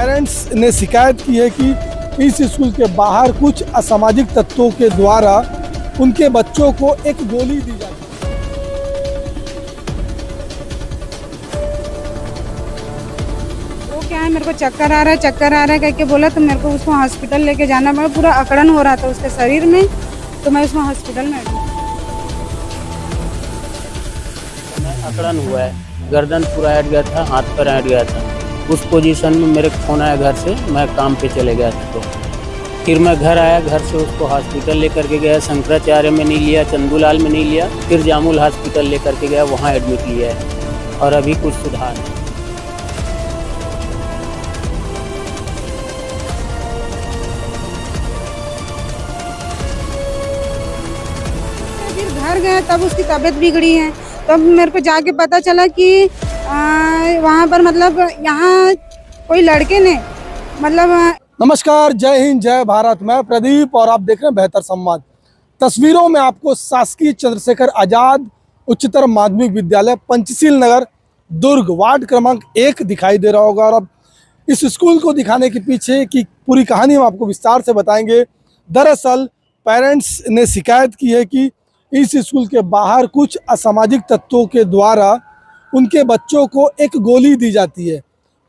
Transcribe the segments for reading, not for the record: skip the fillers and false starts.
Parents ने शिकायत की है कि इस स्कूल के बाहर कुछ असामाजिक तत्वों के द्वारा उनके बच्चों को एक गोली दी जाती है। वो क्या है, मेरे को चक्कर आ रहा है कह के बोला, तो मेरे को उसको हॉस्पिटल लेके जाना पड़ा। पूरा अकड़न हो रहा था उसके शरीर में, तो मैं उसको हॉस्पिटल में अकड़न हुआ है, गर्दन पूरा हट गया था, हाथ पर हट गया था। उस पोजीशन में मेरे फोन आया घर से, मैं काम पे चले गया था। तो फिर मैं घर आया, घर से उसको हॉस्पिटल लेकर के गया। शंकराचार्य में नहीं लिया, चंदूलाल में नहीं लिया, फिर जामुल हॉस्पिटल लेकर के गया, वहाँ एडमिट लिया है और अभी कुछ सुधार है। फिर घर गए, तब उसकी तबीयत बिगड़ी है। तब मेरे को जाके पता चला कि वहाँ पर मतलब यहाँ कोई लड़के ने मतलब नमस्कार, जय हिंद, जय भारत। मैं प्रदीप और आप देख रहे हैं बेहतर संवाद। तस्वीरों में आपको शासकीय चंद्रशेखर आजाद उच्चतर माध्यमिक विद्यालय पंचशील नगर दुर्ग वार्ड क्रमांक 1 दिखाई दे रहा होगा। और अब इस स्कूल को दिखाने के पीछे की पूरी कहानी हम आपको विस्तार से बताएंगे। दरअसल पेरेंट्स ने शिकायत की है कि इस स्कूल के बाहर कुछ असामाजिक तत्वों के द्वारा उनके बच्चों को एक गोली दी जाती है।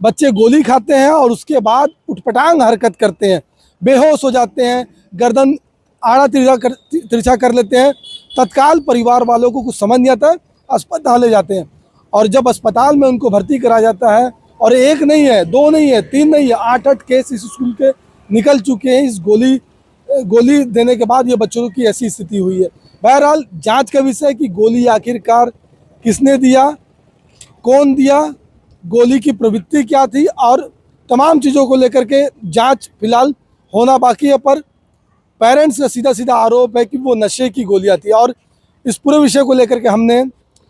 बच्चे गोली खाते हैं और उसके बाद उठपटांग हरकत करते हैं, बेहोश हो जाते हैं, गर्दन आड़ा तिरछा कर लेते हैं। तत्काल परिवार वालों को कुछ समझ नहीं आता है, अस्पताल ले जाते हैं। और जब अस्पताल में उनको भर्ती कराया जाता है, और एक नहीं है, दो नहीं है, तीन नहीं है, 8 केस इस स्कूल के निकल चुके हैं। इस गोली देने के बाद ये बच्चों की ऐसी स्थिति हुई है। बहरहाल जांच का विषय कि गोली आखिरकार किसने दिया, कौन दिया, गोली की प्रवृत्ति क्या थी, और तमाम चीज़ों को लेकर के जांच फिलहाल होना बाकी है। पर पेरेंट्स का सीधा सीधा आरोप है कि वो नशे की गोलियां थी। और इस पूरे विषय को लेकर के हमने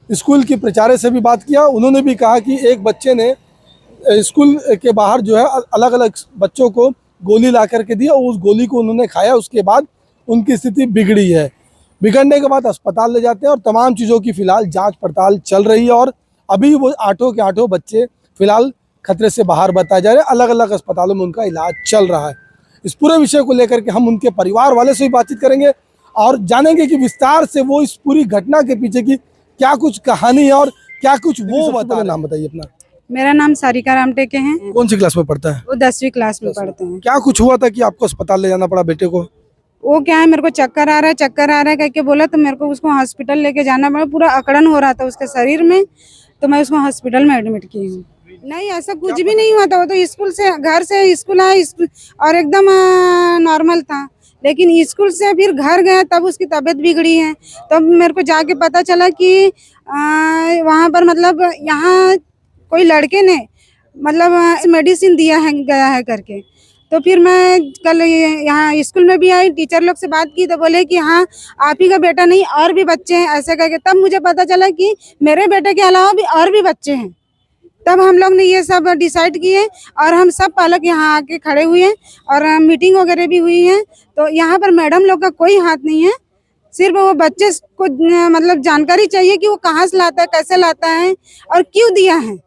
स्कूल की प्राचार्य से भी बात किया। उन्होंने भी कहा कि एक बच्चे ने स्कूल के बाहर जो है अलग अलग बच्चों को गोली ला करके दी और उस गोली को उन्होंने खाया। उसके बाद उनकी स्थिति बिगड़ी है। बिगड़ने के बाद अस्पताल ले जाते हैं और तमाम चीज़ों की फिलहाल जांच पड़ताल चल रही है। और अभी वो 8 के 8 बच्चे फिलहाल खतरे से बाहर बताए जा रहे हैं। अलग अलग अस्पतालों में उनका इलाज चल रहा है। इस पूरे विषय को लेकर के हम उनके परिवार वाले से भी बातचीत करेंगे और जानेंगे कि विस्तार से वो इस पूरी घटना के पीछे की क्या कुछ कहानी है और क्या कुछ वो बता। नाम बताइए अपना। मेरा नाम सारिका रामटेके है। कौन सी क्लास में पढ़ता है? वो 10वीं क्लास में पढ़ते हैं। क्या कुछ हुआ था कि आपको अस्पताल ले जाना पड़ा बेटे को? वो क्या है, मेरे को चक्कर आ रहा है कह के बोला, तो मेरे को उसको हॉस्पिटल लेके जाना पड़ा। पूरा अकड़न हो रहा था उसके शरीर में, तो मैं उसको हॉस्पिटल में एडमिट की हूँ। नहीं, ऐसा कुछ भी नहीं हुआ था। वो तो स्कूल से, घर से स्कूल आया और एकदम नॉर्मल था। लेकिन स्कूल से फिर घर गया, तब उसकी तबीयत बिगड़ी है। तब मेरे को जाके पता चला कि वहाँ पर मतलब यहाँ कोई लड़के ने मतलब मेडिसिन गया है करके। तो फिर मैं कल यहाँ स्कूल में भी आई, टीचर लोग से बात की, तो बोले कि हाँ आप ही का बेटा नहीं और भी बच्चे हैं, ऐसे करके। तब मुझे पता चला कि मेरे बेटे के अलावा भी और भी बच्चे हैं। तब हम लोग ने ये सब डिसाइड किए और हम सब पालक यहाँ आके खड़े हुए और मीटिंग वगैरह भी हुई है। तो यहाँ पर मैडम लोग का कोई हाथ नहीं है, सिर्फ वो बच्चे को मतलब जानकारी चाहिए कि वो कहाँ से लाता है, कैसे लाता है और क्यों दिया है,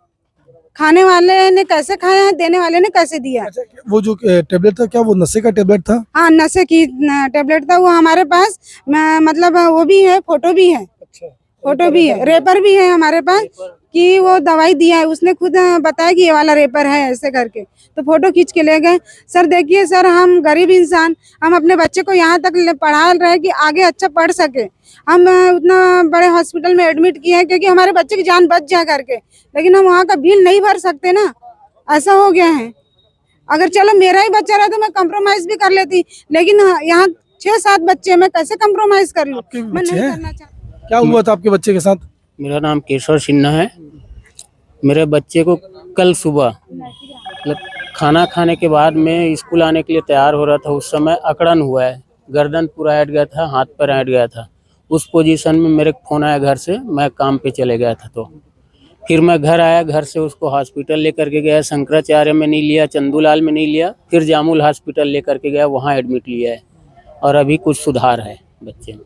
खाने वाले ने कैसे खाया है, देने वाले ने कैसे दिया। अच्छा, वो जो टेबलेट था, क्या वो नशे का टेबलेट था? हाँ, नशे की टेबलेट था। वो हमारे पास मतलब वो भी है, फोटो भी है। अच्छा, फोटो भी है, रेपर भी है हमारे पास कि वो दवाई दिया है। उसने खुद बताया कि ये वाला रेपर है, ऐसे करके। तो फोटो खींच के ले गए। सर देखिए सर, हम गरीब इंसान, हम अपने बच्चे को यहाँ तक पढ़ा रहे कि आगे अच्छा पढ़ सके। हम उतना बड़े हॉस्पिटल में एडमिट किए हैं क्योंकि हमारे बच्चे की जान बच जाए करके, लेकिन हम वहाँ का बिल नहीं भर सकते ना, ऐसा हो गया है। अगर चलो मेरा ही बच्चा रहा तो मैं कम्प्रोमाइज भी कर लेती, लेकिन यहाँ 6-7 बच्चे, मैं कैसे कम्प्रोमाइज कर लूँ? मैं नहीं करना चाहती। क्या हुआ था आपके बच्चे के साथ? मेरा नाम केशव सिन्हा है। मेरे बच्चे को कल सुबह मतलब खाना खाने के बाद में स्कूल आने के लिए तैयार हो रहा था, उस समय अकड़न हुआ है, गर्दन पूरा हट गया था, हाथ पर हट गया था। उस पोजीशन में मेरे फोन आया घर से, मैं काम पे चले गया था। तो फिर मैं घर आया, घर से उसको हॉस्पिटल लेकर के गया। शंकराचार्य में नहीं लिया, चंदूलाल में नहीं लिया, फिर जामुल हॉस्पिटल लेकर के गया, वहाँ एडमिट लिया है और अभी कुछ सुधार है बच्चे में।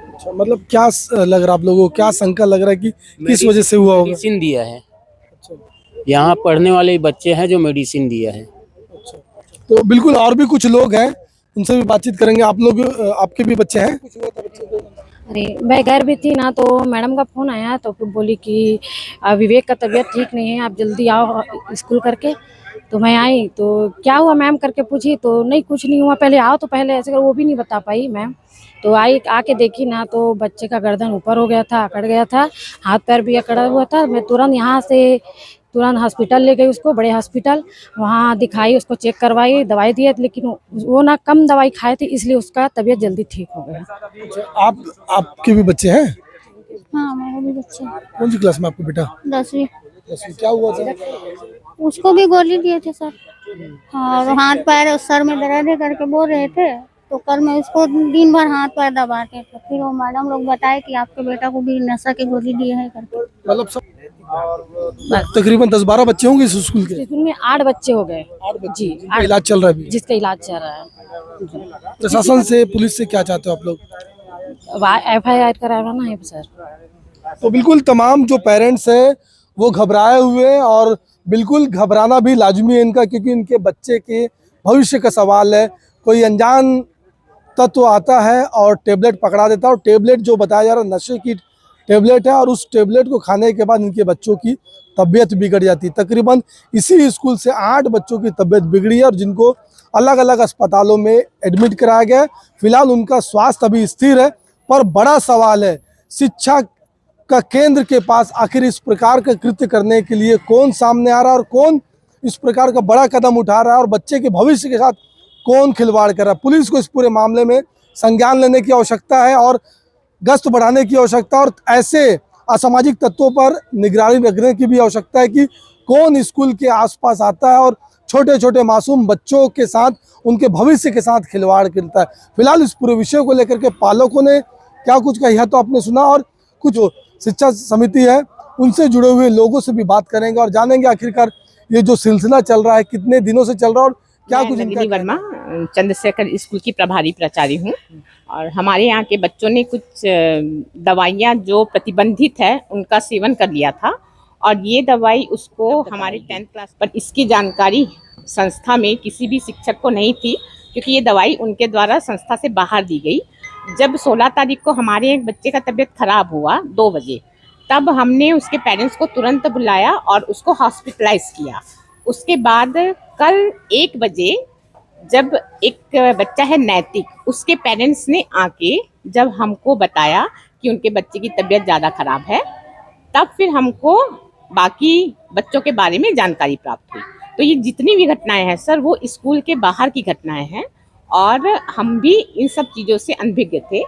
अच्छा, मतलब क्या लग रहा आप लोगों को, क्या शंका लग रहा है कि किस वजह से हुआ होगा? मेडिसिन दिया है। यहाँ पढ़ने वाले बच्चे हैं जो मेडिसिन दिया है। तो बिल्कुल और भी कुछ लोग हैं, उनसे भी बातचीत करेंगे। आप लोग आपके भी बच्चे हैं? कुछ हुआ था बच्चे को? अरे मैं घर भी थी ना, तो मैडम का फ़ोन आया तो फिर बोली कि विवेक का तबीयत ठीक नहीं है, आप जल्दी आओ स्कूल करके। तो मैं आई तो क्या हुआ मैम करके पूछी तो नहीं कुछ नहीं हुआ, पहले आओ तो पहले ऐसे कर, वो भी नहीं बता पाई मैम। तो आई आके देखी ना तो बच्चे का गर्दन ऊपर हो गया था, अकड़ गया था, हाथ पैर भी अकड़ा हुआ था। मैं तुरंत यहाँ से तुरंत हॉस्पिटल ले गई उसको, बड़े हॉस्पिटल, वहाँ दिखाई, उसको चेक करवाई, दवाई दी, लेकिन वो ना कम दवाई खाए थे, इसलिए उसका तबीयत जल्दी ठीक हो गया। आपके भी बच्चे हैं? हाँ मेरे भी बच्चे हैं। कौन सी क्लास में आपका बेटा? 10वीं। क्या हुआ था? उसको भी गोली दिए थे सर। हाँ, और हाथ पैर और सर में दर्द है करके बोल रहे थे, तो कल मैं उसको दिन भर हाथ पैर दबाते थे, फिर वो मैडम लोग बताए कि आपके बेटा को भी नशा की गोली दिए है करके। मतलब सब तकरीबन 10-12 बच्चे होंगे इस स्कूल के? स्कूल में 8 बच्चे हो गए। 8 बच्चे जी, जिनका इलाज चल रहा है अभी? जिसका इलाज चल रहा है। प्रशासन से, पुलिस से क्या चाहते हो आप लोग? FIR कराना है सर। तो बिल्कुल तमाम जो पेरेंट्स हैं वो घबराए हुए हैं, और बिल्कुल घबराना भी लाजमी है इनका, क्योंकि इनके बच्चे के भविष्य का सवाल है। कोई अनजान तत्व आता है और टेबलेट पकड़ा देता है, और टेबलेट जो बताया जा रहा है नशे की टेबलेट है, और उस टेबलेट को खाने के बाद इनके बच्चों की तबीयत बिगड़ जाती है। तकरीबन इसी स्कूल से 8 बच्चों की तबीयत बिगड़ी है, और जिनको अलग अलग अस्पतालों में एडमिट कराया गया है। फिलहाल उनका स्वास्थ्य अभी स्थिर है, पर बड़ा सवाल है शिक्षा का केंद्र के पास आखिर इस प्रकार का कृत्य करने के लिए कौन सामने आ रहा है, और कौन इस प्रकार का बड़ा कदम उठा रहा है, और बच्चे के भविष्य के साथ कौन खिलवाड़ कर रहा है। पुलिस को इस पूरे मामले में संज्ञान लेने की आवश्यकता है, और गश्त बढ़ाने की आवश्यकता, और ऐसे असामाजिक तत्वों पर निगरानी रखने की भी आवश्यकता है कि कौन स्कूल के आसपास आता है और छोटे छोटे मासूम बच्चों के साथ, उनके भविष्य के साथ खिलवाड़ करता है। फिलहाल इस पूरे विषय को लेकर के पालकों ने क्या कुछ कहा तो आपने सुना, और कुछ शिक्षा समिति है उनसे जुड़े हुए लोगों से भी बात करेंगे और जानेंगे आखिरकार ये जो सिलसिला चल रहा है कितने दिनों से चल रहा है, और क्या कुछ इनका नलिनी वर्मा चंद्रशेखर स्कूल की प्रभारी प्राचार्य हूँ। और हमारे यहाँ के बच्चों ने कुछ दवाइयाँ जो प्रतिबंधित है उनका सेवन कर लिया था, और ये दवाई उसको हमारे 10th क्लास पर इसकी जानकारी संस्था में किसी भी शिक्षक को नहीं थी, क्योंकि ये दवाई उनके द्वारा संस्था से बाहर दी गई। जब 16 तारीख को हमारे एक बच्चे का तबीयत खराब हुआ 2 बजे, तब हमने उसके पेरेंट्स को तुरंत बुलाया और उसको हॉस्पिटलाइज किया। उसके बाद कल 1 बजे जब एक बच्चा है नैतिक, उसके पेरेंट्स ने आके जब हमको बताया कि उनके बच्चे की तबीयत ज़्यादा खराब है, तब फिर हमको बाकी बच्चों के बारे में जानकारी प्राप्त हुई। तो ये जितनी भी घटनाएं हैं सर, वो स्कूल के बाहर की घटनाएं हैं, और हम भी इन सब चीज़ों से अनभिज्ञ थे।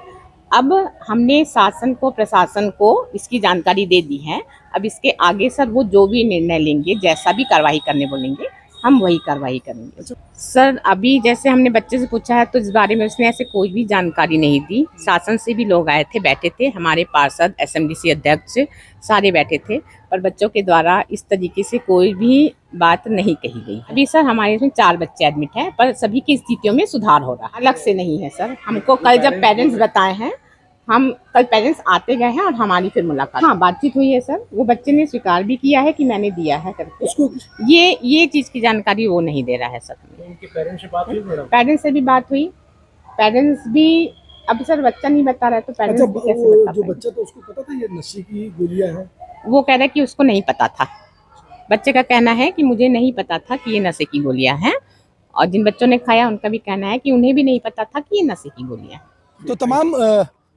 अब हमने शासन को, प्रशासन को इसकी जानकारी दे दी है। अब इसके आगे सर वो जो भी निर्णय लेंगे, जैसा भी कार्रवाई करने बोलेंगे, हम वही कार्रवाई करेंगे। सर अभी जैसे हमने बच्चे से पूछा है तो इस बारे में उसने ऐसे कोई भी जानकारी नहीं दी। शासन से भी लोग आए थे, बैठे थे, हमारे पार्षद, SMDC अध्यक्ष सारे बैठे थे, पर बच्चों के द्वारा इस तरीके से कोई भी बात नहीं कही गई। अभी सर हमारे इसमें 4 बच्चे एडमिट हैं, पर सभी की स्थितियों में सुधार हो रहा है, अलग से नहीं है सर। हमको कल जब पेरेंट्स बताए हैं, हम कल पेरेंट्स आते गए हैं और हमारी फिर मुलाकात, हाँ बातचीत हुई है सर। वो बच्चे ने स्वीकार भी किया है कि मैंने दिया है करके। उसको ये चीज़ की जानकारी वो नहीं दे रहा है सर। उनके पेरेंट्स से बात हुई? पेरेंट्स से भी बात हुई, पेरेंट्स भी अब सर बच्चा नहीं बता रहा है तो पेरेंट्स भी कैसे बता पाएंगे? जो बच्चा तो उसको पता था ये नशे की गोलियां हैं? वो कह रहा है कि उसको नहीं पता था। बच्चे का कहना है कि मुझे नहीं पता था कि ये नशे की गोलियां हैं, और जिन बच्चों ने खाया उनका भी कहना है कि उन्हें भी नहीं पता था कि ये नशे की गोलियां हैं। तो तमाम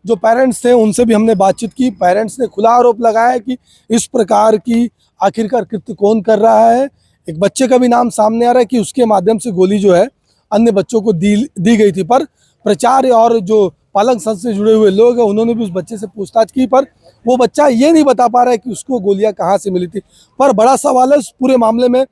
जो पेरेंट्स थे उनसे भी हमने बातचीत की। पेरेंट्स ने खुला आरोप लगाया कि इस प्रकार की आखिरकार कृत्य कौन कर रहा है। एक बच्चे का भी नाम सामने आ रहा है कि उसके माध्यम से गोली जो है अन्य बच्चों को दी गई थी, पर प्राचार्य और जो पालक संघ से जुड़े हुए लोग हैं उन्होंने भी उस बच्चे से पूछताछ की, पर वो बच्चा ये नहीं बता पा रहा है कि उसको गोलियां कहाँ से मिली थी। पर बड़ा सवाल है इस पूरे मामले में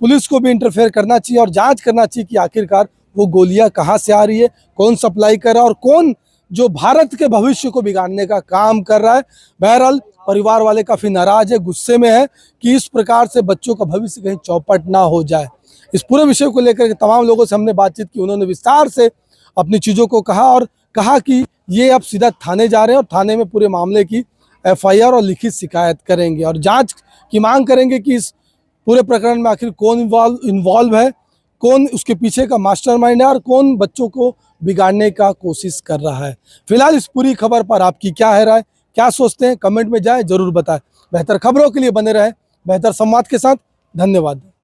पुलिस को भी इंटरफेयर करना चाहिए और जांच करना चाहिए कि आखिरकार वो गोलियां कहाँ से आ रही है, कौन सप्लाई कर रहा है और कौन जो भारत के भविष्य को बिगाड़ने का काम कर रहा है। बहरहाल परिवार वाले काफ़ी नाराज है, गुस्से में है कि इस प्रकार से बच्चों का भविष्य कहीं चौपट ना हो जाए। इस पूरे विषय को लेकर तमाम लोगों से हमने बातचीत की, उन्होंने विस्तार से अपनी चीज़ों को कहा और कहा कि ये अब सीधा थाने जा रहे हैं और थाने में पूरे मामले की FIR और लिखित शिकायत करेंगे और जांच की मांग करेंगे कि इस पूरे प्रकरण में आखिर कौन इन्वॉल्व है, कौन उसके पीछे का मास्टरमाइंड है और कौन बच्चों को बिगाड़ने का कोशिश कर रहा है। फिलहाल इस पूरी खबर पर आपकी क्या है राय, क्या सोचते हैं, कमेंट में जाए जरूर बताएं। बेहतर खबरों के लिए बने रहें बेहतर संवाद के साथ। धन्यवाद।